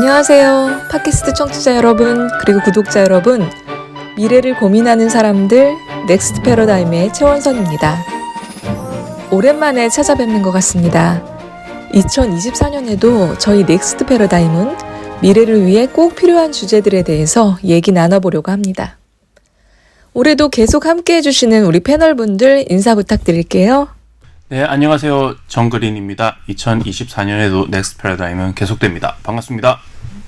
안녕하세요. 팟캐스트 청취자 여러분, 그리고 구독자 여러분. 미래를 고민하는 사람들 넥스트 패러다임의 최원선입니다. 오랜만에 찾아뵙는 것 같습니다. 2024년에도 저희 넥스트 패러다임은 미래를 위해 꼭 필요한 주제들에 대해서 얘기 나눠보려고 합니다. 올해도 계속 함께 해주시는 우리 패널분들 인사 부탁드릴게요. 네, 안녕하세요. 정그린입니다. 2024년에도 넥스트 패러다임은 계속됩니다. 반갑습니다.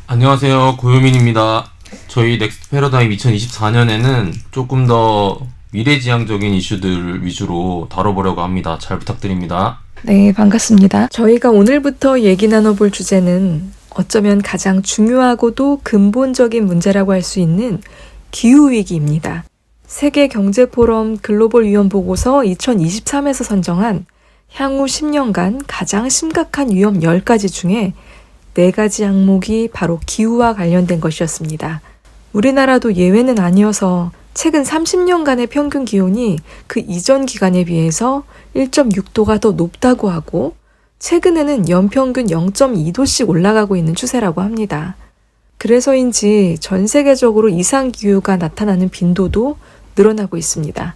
안녕하세요. 고효민입니다. 저희 넥스트 패러다임 2024년에는 조금 더 미래지향적인 이슈들 위주로 다뤄보려고 합니다. 잘 부탁드립니다. 네, 반갑습니다. 저희가 오늘부터 얘기 나눠볼 주제는 어쩌면 가장 중요하고도 근본적인 문제라고 할 수 있는 기후위기입니다. 세계경제포럼 글로벌 위험 보고서 2023에서 선정한 향후 10년간 가장 심각한 위험 10가지 중에 4가지 항목이 바로 기후와 관련된 것이었습니다. 우리나라도 예외는 아니어서 최근 30년간의 평균 기온이 그 이전 기간에 비해서 1.6도가 더 높다고 하고 최근에는 연평균 0.2도씩 올라가고 있는 추세라고 합니다. 그래서인지 전 세계적으로 이상기후가 나타나는 빈도도 늘어나고 있습니다.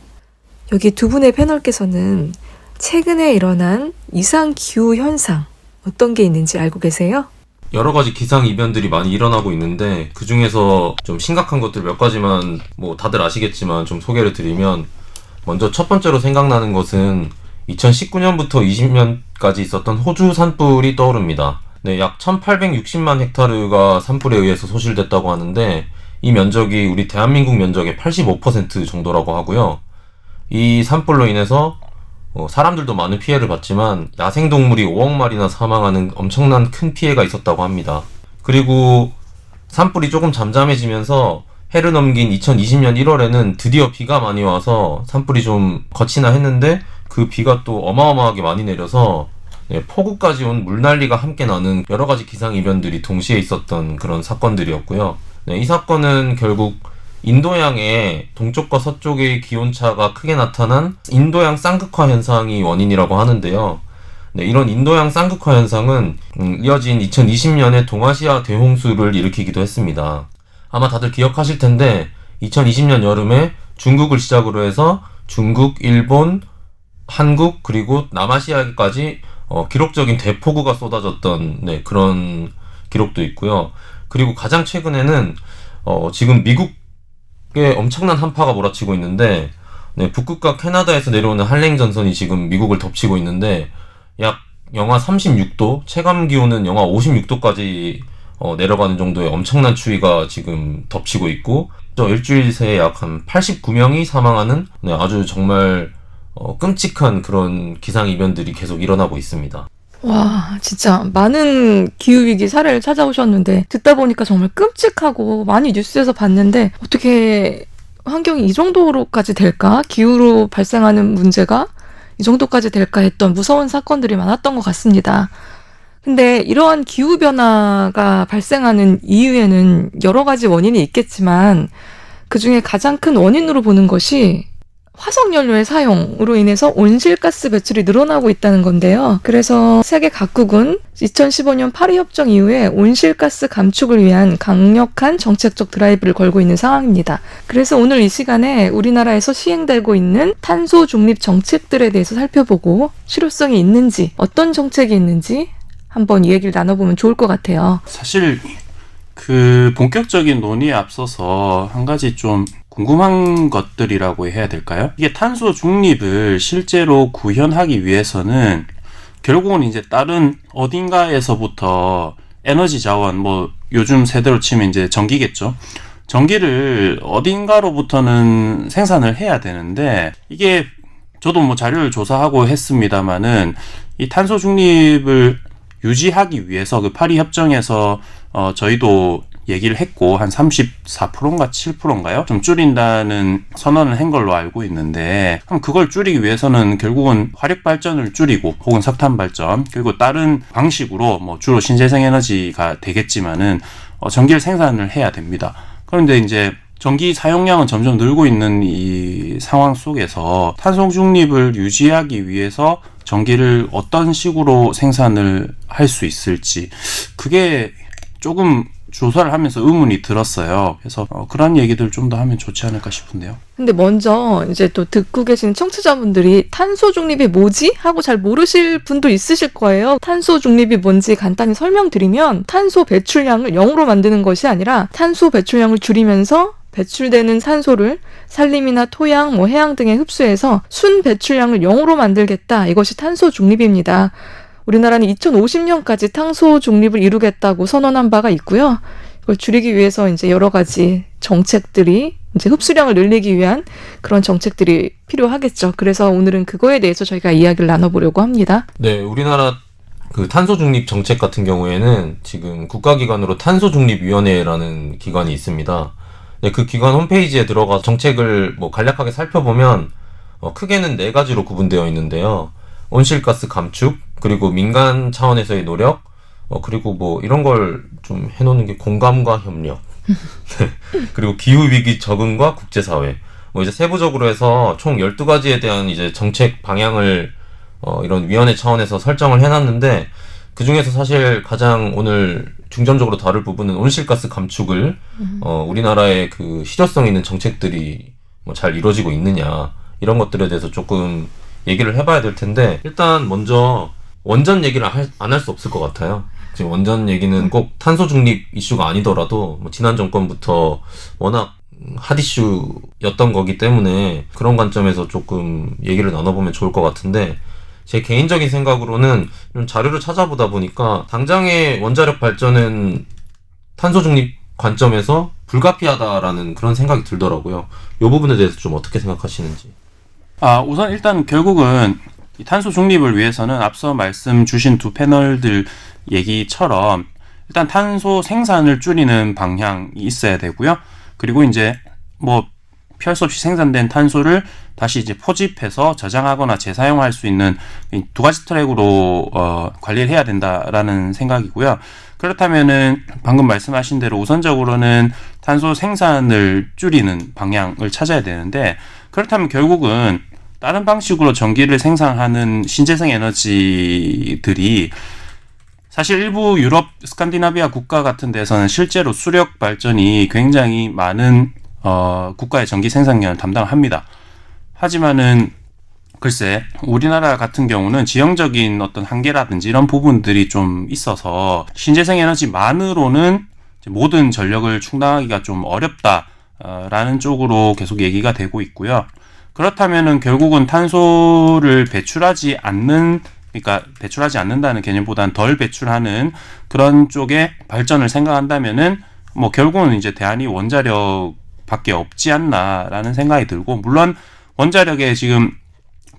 여기 두 분의 패널께서는 최근에 일어난 이상기후 현상 어떤 게 있는지 알고 계세요? 여러 가지 기상이변들이 많이 일어나고 있는데 그 중에서 좀 심각한 것들 몇 가지만 다들 아시겠지만 좀 소개를 드리면, 먼저 첫 번째로 생각나는 것은 2019년부터 20년까지 있었던 호주 산불이 떠오릅니다. 네, 약 1860만 헥타르가 산불에 의해서 소실됐다고 하는데 이 면적이 우리 대한민국 면적의 85% 정도라고 하고요. 이 산불로 인해서 사람들도 많은 피해를 봤지만 야생동물이 5억 마리나 사망하는 엄청난 큰 피해가 있었다고 합니다. 그리고 산불이 조금 잠잠해지면서 해를 넘긴 2020년 1월에는 드디어 비가 많이 와서 산불이 좀 거치나 했는데 그 비가 또 어마어마하게 많이 내려서 폭우까지 온 물난리가 함께 나는 여러 가지 기상이변들이 동시에 있었던 그런 사건들이었고요. 이 사건은 결국 인도양의 동쪽과 서쪽의 기온차가 크게 나타난 인도양 쌍극화 현상이 원인이라고 하는데요. 이런 인도양 쌍극화 현상은 이어진 2020년에 동아시아 대홍수를 일으키기도 했습니다. 아마 다들 기억하실 텐데 2020년 여름에 중국을 시작으로 해서 중국, 일본, 한국 그리고 남아시아까지 기록적인 대폭우가 쏟아졌던 그런 기록도 있고요. 그리고 가장 최근에는 지금 미국에 엄청난 한파가 몰아치고 있는데 북극과 캐나다에서 내려오는 한랭전선이 지금 미국을 덮치고 있는데 약 영하 36도, 체감 기온은 영하 56도까지 내려가는 정도의 엄청난 추위가 지금 덮치고 있고, 일주일 새에 약 한 89명이 사망하는 아주 정말 끔찍한 그런 기상이변들이 계속 일어나고 있습니다. 와, 진짜 많은 기후위기 사례를 찾아오셨는데 듣다 보니까 정말 끔찍하고 많이 뉴스에서 봤는데 어떻게 환경이 이 정도로까지 될까? 기후로 발생하는 문제가 이 정도까지 될까 했던 무서운 사건들이 많았던 것 같습니다. 근데 이러한 기후변화가 발생하는 이유에는 여러 가지 원인이 있겠지만 그중에 가장 큰 원인으로 보는 것이 화석연료의 사용으로 인해서 온실가스 배출이 늘어나고 있다는 건데요. 그래서 세계 각국은 2015년 파리협정 이후에 온실가스 감축을 위한 강력한 정책적 드라이브를 걸고 있는 상황입니다. 그래서 오늘 이 시간에 우리나라에서 시행되고 있는 탄소 중립 정책들에 대해서 살펴보고 실효성이 있는지, 어떤 정책이 있는지 한번 이 얘기를 나눠보면 좋을 것 같아요. 사실 본격적인 논의에 앞서서 한 가지 좀 궁금한 것들이라고 해야 될까요? 이게 탄소 중립을 실제로 구현하기 위해서는 결국은 이제 다른 어딘가에서부터 에너지 자원, 요즘 세대로 치면 이제 전기겠죠. 전기를 어딘가로부터는 생산을 해야 되는데, 이게 저도 자료를 조사하고 했습니다만은 이 탄소 중립을 유지하기 위해서 그 파리 협정에서 저희도 얘기를 했고 한 34%인가 7%인가요? 좀 줄인다는 선언을 한 걸로 알고 있는데, 그럼 그걸 줄이기 위해서는 결국은 화력 발전을 줄이고 혹은 석탄 발전 그리고 다른 방식으로 주로 신재생 에너지가 되겠지만은 전기를 생산을 해야 됩니다. 그런데 이제 전기 사용량은 점점 늘고 있는 이 상황 속에서 탄소 중립을 유지하기 위해서 전기를 어떤 식으로 생산을 할 수 있을지, 그게 조금 조사를 하면서 의문이 들었어요. 그래서 그런 얘기들 좀 더 하면 좋지 않을까 싶은데요. 근데 먼저 이제 또 듣고 계신 청취자분들이 탄소 중립이 뭐지? 하고 잘 모르실 분도 있으실 거예요. 탄소 중립이 뭔지 간단히 설명드리면 탄소 배출량을 0으로 만드는 것이 아니라 탄소 배출량을 줄이면서 배출되는 산소를 산림이나 토양, 해양 등에 흡수해서 순 배출량을 0으로 만들겠다. 이것이 탄소 중립입니다. 우리나라는 2050년까지 탄소 중립을 이루겠다고 선언한 바가 있고요. 이걸 줄이기 위해서 이제 여러 가지 정책들이 이제 흡수량을 늘리기 위한 그런 정책들이 필요하겠죠. 그래서 오늘은 그거에 대해서 저희가 이야기를 나눠보려고 합니다. 네, 우리나라 그 탄소 중립 정책 같은 경우에는 지금 국가기관으로 탄소중립위원회라는 기관이 있습니다. 네, 그 기관 홈페이지에 들어가 정책을 간략하게 살펴보면 크게는 4가지로 구분되어 있는데요. 온실가스 감축, 그리고 민간 차원에서의 노력, 그리고 이런 걸 좀 해놓는 게 공감과 협력, 그리고 기후위기 적응과 국제사회, 이제 세부적으로 해서 총 12가지에 대한 이제 정책 방향을 이런 위원회 차원에서 설정을 해놨는데, 그 중에서 사실 가장 오늘 중점적으로 다룰 부분은 온실가스 감축을 우리나라의 그 실효성 있는 정책들이 잘 이루어지고 있느냐, 이런 것들에 대해서 조금 얘기를 해봐야 될 텐데, 일단 먼저 원전 얘기를 안 할 수 없을 것 같아요. 지금 원전 얘기는 꼭 탄소 중립 이슈가 아니더라도 지난 정권부터 워낙 핫 이슈였던 거기 때문에 그런 관점에서 조금 얘기를 나눠보면 좋을 것 같은데, 제 개인적인 생각으로는 좀 자료를 찾아보다 보니까 당장의 원자력 발전은 탄소 중립 관점에서 불가피하다라는 그런 생각이 들더라고요. 이 부분에 대해서 좀 어떻게 생각하시는지. 우선 일단 결국은 이 탄소 중립을 위해서는 앞서 말씀 주신 두 패널들 얘기처럼 일단 탄소 생산을 줄이는 방향이 있어야 되고요. 그리고 이제 피할 수 없이 생산된 탄소를 다시 이제 포집해서 저장하거나 재사용할 수 있는 이 2가지 트랙으로 관리를 해야 된다라는 생각이고요. 그렇다면은 방금 말씀하신 대로 우선적으로는 탄소 생산을 줄이는 방향을 찾아야 되는데, 그렇다면 결국은 다른 방식으로 전기를 생산하는 신재생 에너지들이 사실 일부 유럽, 스칸디나비아 국가 같은 데서는 실제로 수력 발전이 굉장히 많은 국가의 전기 생산량을 담당합니다. 하지만은 글쎄 우리나라 같은 경우는 지형적인 어떤 한계라든지 이런 부분들이 좀 있어서 신재생 에너지만으로는 모든 전력을 충당하기가 좀 어렵다라는 쪽으로 계속 얘기가 되고 있고요. 그렇다면은 결국은 탄소를 배출하지 않는다는 개념보다는 덜 배출하는 그런 쪽의 발전을 생각한다면은 결국은 이제 대안이 원자력밖에 없지 않나라는 생각이 들고, 물론 원자력에 지금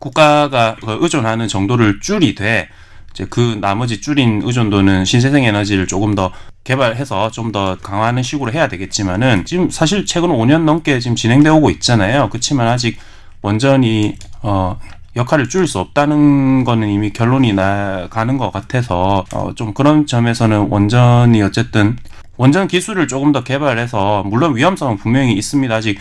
국가가 의존하는 정도를 줄이되 이제 그 나머지 줄인 의존도는 신재생 에너지를 조금 더 개발해서 좀 더 강화하는 식으로 해야 되겠지만은 지금 사실 최근 5년 넘게 지금 진행되어 오고 있잖아요. 그렇지만 아직 원전이 역할을 줄일 수 없다는 거는 이미 결론이 나가는 것 같아서 좀 그런 점에서는 원전이 어쨌든 원전 기술을 조금 더 개발해서, 물론 위험성은 분명히 있습니다. 아직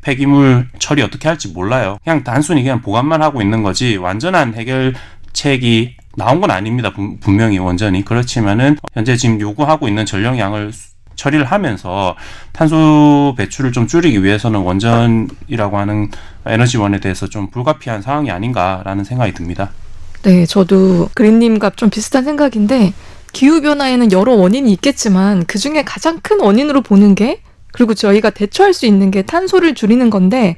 폐기물 처리 어떻게 할지 몰라요. 그냥 단순히 그냥 보관만 하고 있는 거지 완전한 해결책이 나온 건 아닙니다. 분명히 원전이. 그렇지만은 현재 지금 요구하고 있는 전력량을 처리를 하면서 탄소 배출을 좀 줄이기 위해서는 원전이라고 하는 에너지원에 대해서 좀 불가피한 상황이 아닌가라는 생각이 듭니다. 네, 저도 그린님과 좀 비슷한 생각인데, 기후변화에는 여러 원인이 있겠지만 그중에 가장 큰 원인으로 보는 게, 그리고 저희가 대처할 수 있는 게 탄소를 줄이는 건데,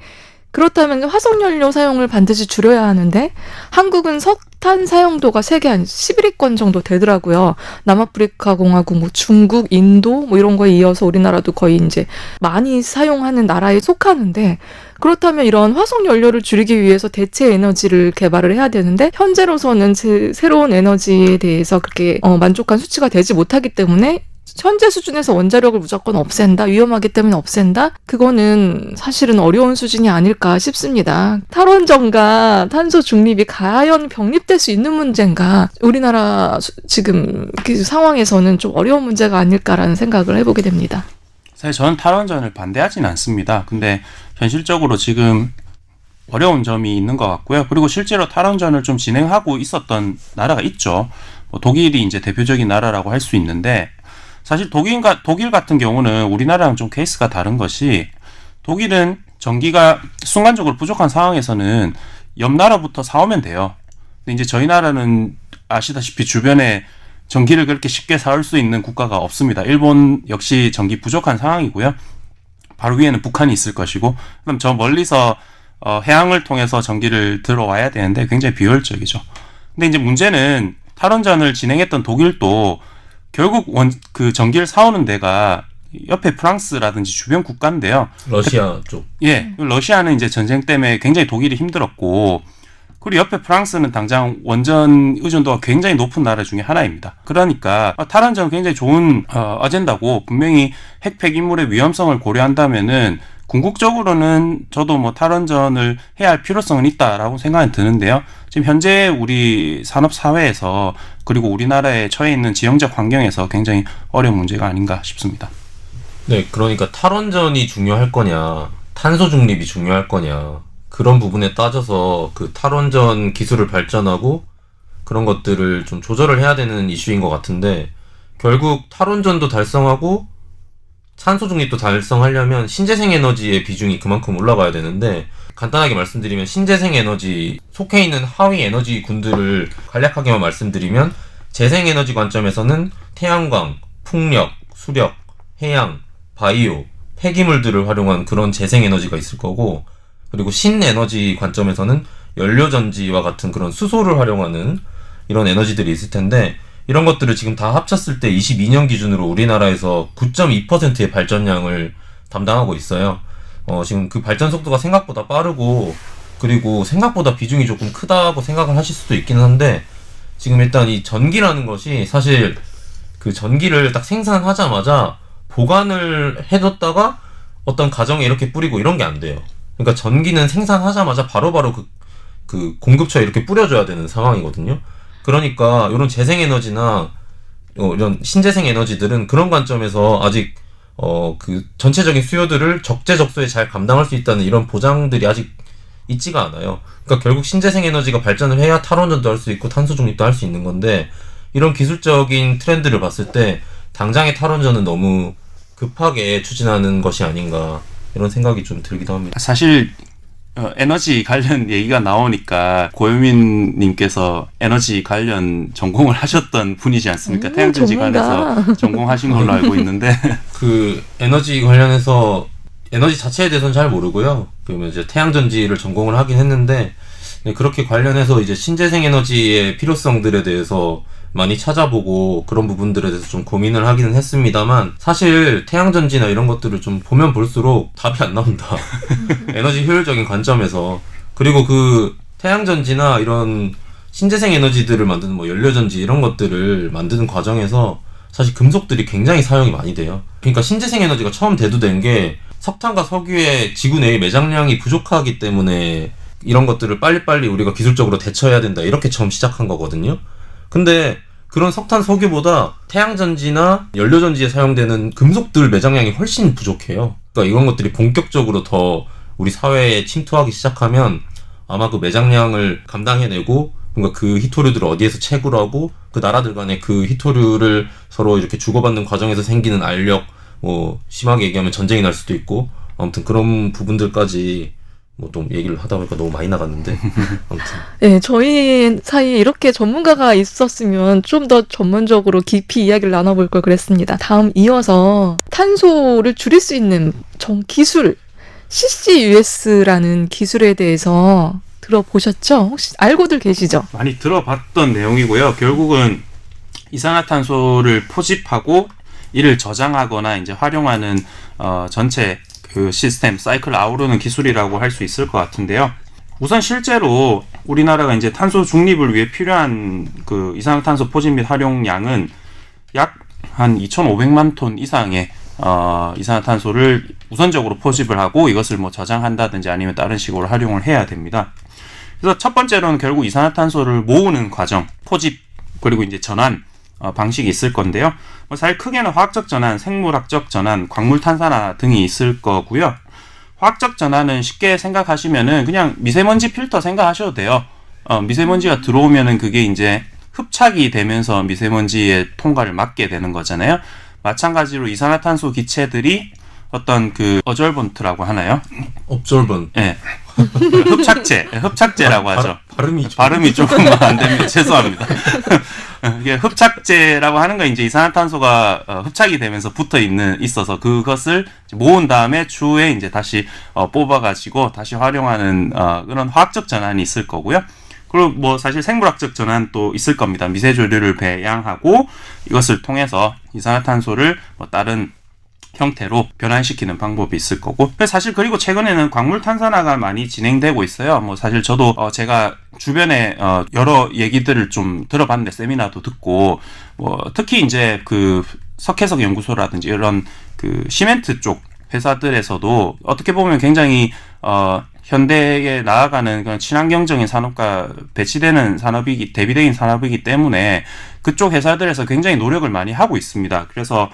그렇다면 화석연료 사용을 반드시 줄여야 하는데 한국은 석탄 사용도가 세계 한 11위권 정도 되더라고요. 남아프리카 공화국, 중국, 인도 이런 거에 이어서 우리나라도 거의 이제 많이 사용하는 나라에 속하는데, 그렇다면 이런 화석연료를 줄이기 위해서 대체 에너지를 개발을 해야 되는데, 현재로서는 새로운 에너지에 대해서 그렇게 만족한 수치가 되지 못하기 때문에 현재 수준에서 원자력을 무조건 없앤다, 위험하기 때문에 없앤다, 그거는 사실은 어려운 수준이 아닐까 싶습니다. 탈원전과 탄소 중립이 과연 병립될 수 있는 문제인가, 우리나라 지금 그 상황에서는 좀 어려운 문제가 아닐까라는 생각을 해보게 됩니다. 사실 저는 탈원전을 반대하지는 않습니다. 근데 현실적으로 지금 어려운 점이 있는 것 같고요. 그리고 실제로 탈원전을 좀 진행하고 있었던 나라가 있죠. 독일이 이제 대표적인 나라라고 할 수 있는데, 사실 독일 같은 경우는 우리나라랑 좀 케이스가 다른 것이 독일은 전기가 순간적으로 부족한 상황에서는 옆 나라부터 사오면 돼요. 근데 이제 저희 나라는 아시다시피 주변에 전기를 그렇게 쉽게 사올 수 있는 국가가 없습니다. 일본 역시 전기 부족한 상황이고요. 바로 위에는 북한이 있을 것이고, 그럼 저 멀리서 해양을 통해서 전기를 들어와야 되는데 굉장히 비효율적이죠. 근데 이제 문제는 탈원전을 진행했던 독일도 결국 그 전기를 사오는 데가 옆에 프랑스라든지 주변 국가인데요. 러시아 쪽. 예, 러시아는 이제 전쟁 때문에 굉장히 독일이 힘들었고, 그리고 옆에 프랑스는 당장 원전 의존도가 굉장히 높은 나라 중에 하나입니다. 그러니까 탈원전은 굉장히 좋은 아젠다고, 분명히 핵 폐기물의 위험성을 고려한다면은 궁극적으로는 저도 뭐 탈원전을 해야 할 필요성은 있다라고 생각이 드는데요. 지금 현재 우리 산업 사회에서 그리고 우리나라에 처해 있는 지형적 환경에서 굉장히 어려운 문제가 아닌가 싶습니다. 네, 그러니까 탈원전이 중요할 거냐, 탄소 중립이 중요할 거냐, 그런 부분에 따져서 그 탈원전 기술을 발전하고 그런 것들을 좀 조절을 해야 되는 이슈인 것 같은데, 결국 탈원전도 달성하고 탄소 중립도 달성하려면 신재생 에너지의 비중이 그만큼 올라가야 되는데, 간단하게 말씀드리면 신재생 에너지 속해 있는 하위 에너지 군들을 간략하게만 말씀드리면, 재생 에너지 관점에서는 태양광, 풍력, 수력, 해양, 바이오, 폐기물들을 활용한 그런 재생 에너지가 있을 거고, 그리고 신에너지 관점에서는 연료전지와 같은 그런 수소를 활용하는 이런 에너지들이 있을 텐데, 이런 것들을 지금 다 합쳤을 때 22년 기준으로 우리나라에서 9.2%의 발전량을 담당하고 있어요. 지금 그 발전 속도가 생각보다 빠르고, 그리고 생각보다 비중이 조금 크다고 생각을 하실 수도 있기는 한데, 지금 일단 이 전기라는 것이 사실 그 전기를 딱 생산하자마자 보관을 해뒀다가 어떤 가정에 이렇게 뿌리고 이런 게 안 돼요. 그러니까 전기는 생산하자마자 바로바로 그 공급처에 이렇게 뿌려줘야 되는 상황이거든요. 그러니까 이런 재생에너지나 이런 신재생 에너지들은 그런 관점에서 아직 그 전체적인 수요들을 적재적소에 잘 감당할 수 있다는 이런 보장들이 아직 있지가 않아요. 그러니까 결국 신재생 에너지가 발전을 해야 탈원전도 할 수 있고 탄소 중립도 할 수 있는 건데, 이런 기술적인 트렌드를 봤을 때 당장의 탈원전은 너무 급하게 추진하는 것이 아닌가, 이런 생각이 좀 들기도 합니다. 사실 에너지 관련 얘기가 나오니까 고유민 님께서 에너지 관련 전공을 하셨던 분이지 않습니까? 태양전지 관해서 전공하신 걸로 알고 있는데 그 에너지 관련해서 에너지 자체에 대해서는 잘 모르고요. 그러면 이제 태양전지를 전공을 하긴 했는데, 그렇게 관련해서 이제 신재생 에너지의 필요성들에 대해서 많이 찾아보고 그런 부분들에 대해서 좀 고민을 하기는 했습니다만, 사실 태양전지나 이런 것들을 좀 보면 볼수록 답이 안 나온다. 에너지 효율적인 관점에서. 그리고 그 태양전지나 이런 신재생 에너지들을 만드는 뭐 연료전지 이런 것들을 만드는 과정에서 사실 금속들이 굉장히 사용이 많이 돼요. 그러니까 신재생 에너지가 처음 대두된 게 석탄과 석유의 지구 내의 매장량이 부족하기 때문에 이런 것들을 빨리빨리 우리가 기술적으로 대처해야 된다, 이렇게 처음 시작한 거거든요. 근데 그런 석탄, 석유보다 태양전지나 연료전지에 사용되는 금속들 매장량이 훨씬 부족해요. 그러니까 이런 것들이 본격적으로 더 우리 사회에 침투하기 시작하면 아마 그 매장량을 감당해내고, 그러니까 그 희토류들을 어디에서 채굴 하고 그 나라들 간에 그 희토류를 서로 이렇게 주고받는 과정에서 생기는 알력, 뭐 심하게 얘기하면 전쟁이 날 수도 있고, 아무튼 그런 부분들까지 뭐 또 얘기를 하다 보니까 너무 많이 나갔는데 아무튼 네, 저희 사이에 이렇게 전문가가 있었으면 좀 더 전문적으로 깊이 이야기를 나눠볼 걸 그랬습니다. 다음 이어서 탄소를 줄일 수 있는 기술, CCUS라는 기술에 대해서 들어보셨죠? 혹시 알고들 계시죠? 많이 들어봤던 내용이고요. 결국은 이산화탄소를 포집하고 이를 저장하거나 이제 활용하는 전체 그 시스템 사이클을 아우르는 기술이라고 할 수 있을 것 같은데요. 우선 실제로 우리나라가 이제 탄소 중립을 위해 필요한 그 이산화탄소 포집 및 활용량은 약 한 2,500만 톤 이상의 이산화탄소를 우선적으로 포집을 하고 이것을 뭐 저장한다든지 아니면 다른 식으로 활용을 해야 됩니다. 그래서 첫 번째로는 결국 이산화탄소를 모으는 과정, 포집, 그리고 이제 전환 방식이 있을 건데요. 사실 크게는 화학적 전환, 생물학적 전환, 광물 탄산화 등이 있을 거고요. 화학적 전환은 쉽게 생각하시면은 그냥 미세먼지 필터 생각하셔도 돼요. 미세먼지가 들어오면은 그게 이제 흡착이 되면서 미세먼지의 통과를 막게 되는 거잖아요. 마찬가지로 이산화탄소 기체들이 어떤 그 어절번트라고 하나요? 업졸번. 예. 흡착제라고 하죠. 발음이 조금 안 됩니다. 죄송합니다. 이게 흡착제라고 하는 건 이제 이산화탄소가 흡착이 되면서 있어서 그것을 모은 다음에 추후에 이제 다시 뽑아가지고 다시 활용하는 그런 화학적 전환이 있을 거고요. 그리고 뭐 사실 생물학적 전환도 있을 겁니다. 미세조류를 배양하고 이것을 통해서 이산화탄소를 뭐 다른 형태로 변환시키는 방법이 있을 거고. 사실 그리고 최근에는 광물 탄산화가 많이 진행되고 있어요. 뭐 사실 저도 제가 주변에 여러 얘기들을 좀 들어봤는데, 세미나도 듣고 뭐 특히 이제 그 석회석 연구소라든지 이런 그 시멘트 쪽 회사들에서도 어떻게 보면 굉장히 현대에 나아가는 그런 친환경적인 산업과 대비되는 산업이기 때문에 그쪽 회사들에서 굉장히 노력을 많이 하고 있습니다. 그래서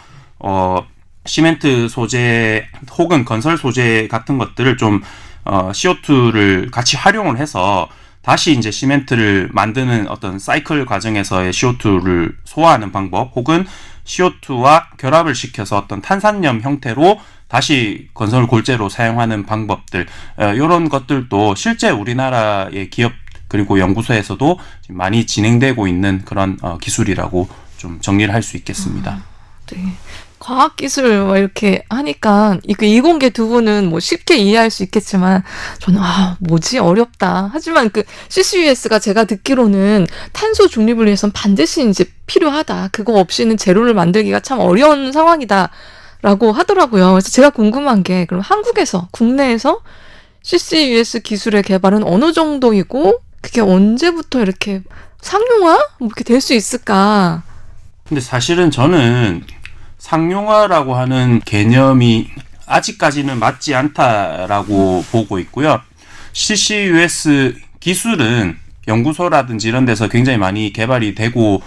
시멘트 소재 혹은 건설 소재 같은 것들을 좀 CO2를 같이 활용을 해서 다시 이제 시멘트를 만드는 어떤 사이클 과정에서의 CO2를 소화하는 방법, 혹은 CO2와 결합을 시켜서 어떤 탄산염 형태로 다시 건설 골재로 사용하는 방법들, 이런 것들도 실제 우리나라의 기업 그리고 연구소에서도 많이 진행되고 있는 그런 기술이라고 좀 정리를 할 수 있겠습니다. 네. 과학기술 막 이렇게 하니까 이공계 두 분은 뭐 쉽게 이해할 수 있겠지만 저는 뭐지 어렵다. 하지만 그 CCUS가 제가 듣기로는 탄소 중립을 위해서는 반드시 이제 필요하다. 그거 없이는 제로를 만들기가 참 어려운 상황이다라고 하더라고요. 그래서 제가 궁금한 게, 그럼 한국에서, 국내에서 CCUS 기술의 개발은 어느 정도이고 그게 언제부터 이렇게 상용화 뭐 이렇게 될 수 있을까? 근데 사실은 저는 상용화라고 하는 개념이 아직까지는 맞지 않다라고 보고 있고요. CCUS 기술은 연구소라든지 이런 데서 굉장히 많이 개발이 되고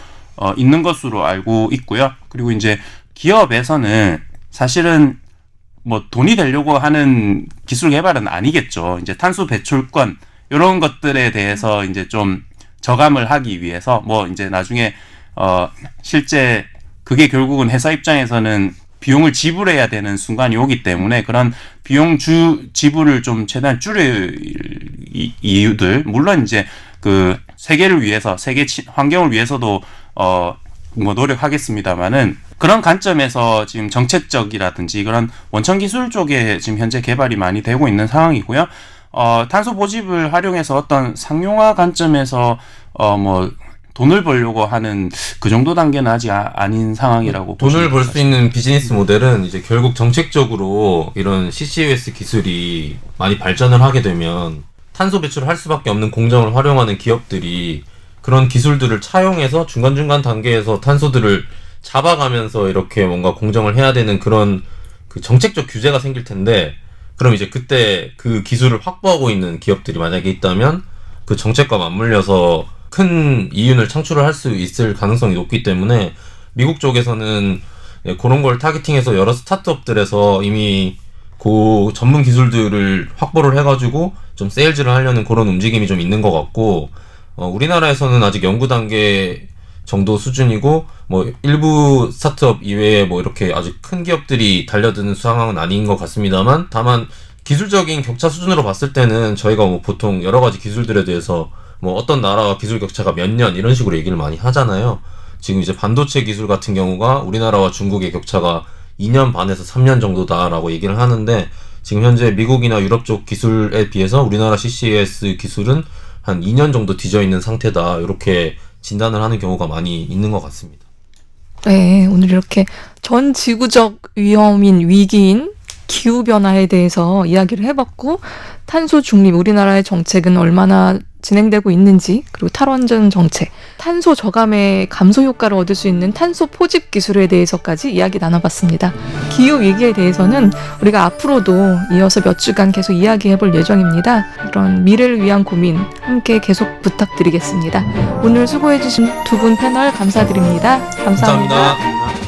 있는 것으로 알고 있고요. 그리고 이제 기업에서는 사실은 뭐 돈이 되려고 하는 기술 개발은 아니겠죠. 이제 탄소 배출권 이런 것들에 대해서 이제 좀 저감을 하기 위해서 뭐 이제 나중에 실제 그게 결국은 회사 입장에서는 비용을 지불해야 되는 순간이 오기 때문에 그런 비용 지불을 좀 최대한 줄일 이유들, 물론 이제 그 세계를 위해서, 세계 환경을 위해서도 뭐 노력하겠습니다만은, 그런 관점에서 지금 정책적이라든지 그런 원천 기술 쪽에 지금 현재 개발이 많이 되고 있는 상황이고요. 탄소 보집을 활용해서 어떤 상용화 관점에서 뭐 돈을 벌려고 하는 그 정도 단계는 아직 아닌 상황이라고. 돈을 벌 수 있는 비즈니스 모델은 이제 결국 정책적으로 이런 CCUS 기술이 많이 발전을 하게 되면 탄소 배출을 할 수밖에 없는 공정을 활용하는 기업들이 그런 기술들을 차용해서 중간중간 단계에서 탄소들을 잡아가면서 이렇게 뭔가 공정을 해야 되는 그런 그 정책적 규제가 생길 텐데, 그럼 이제 그때 그 기술을 확보하고 있는 기업들이 만약에 있다면 그 정책과 맞물려서 큰 이윤을 창출을 할 수 있을 가능성이 높기 때문에 미국 쪽에서는 그런 걸 타겟팅해서 여러 스타트업들에서 이미 그 전문 기술들을 확보를 해가지고 좀 세일즈를 하려는 그런 움직임이 좀 있는 것 같고, 우리나라에서는 아직 연구 단계 정도 수준이고 뭐 일부 스타트업 이외에 뭐 이렇게 아주 큰 기업들이 달려드는 상황은 아닌 것 같습니다만, 다만 기술적인 격차 수준으로 봤을 때는 저희가 뭐 보통 여러 가지 기술들에 대해서 뭐 어떤 나라와 기술 격차가 몇 년 이런 식으로 얘기를 많이 하잖아요. 지금 이제 반도체 기술 같은 경우가 우리나라와 중국의 격차가 2년 반에서 3년 정도다라고 얘기를 하는데, 지금 현재 미국이나 유럽 쪽 기술에 비해서 우리나라 CCS 기술은 한 2년 정도 뒤져 있는 상태다, 이렇게 진단을 하는 경우가 많이 있는 것 같습니다. 네, 오늘 이렇게 전 지구적 위기인 기후변화에 대해서 이야기를 해봤고, 탄소 중립, 우리나라의 정책은 얼마나 진행되고 있는지, 그리고 탈원전 정책, 탄소 저감의 감소 효과를 얻을 수 있는 탄소 포집 기술에 대해서까지 이야기 나눠봤습니다. 기후 위기에 대해서는 우리가 앞으로도 이어서 몇 주간 계속 이야기해볼 예정입니다. 그런 미래를 위한 고민 함께 계속 부탁드리겠습니다. 오늘 수고해주신 두 분 패널 감사드립니다. 감사합니다. 감사합니다.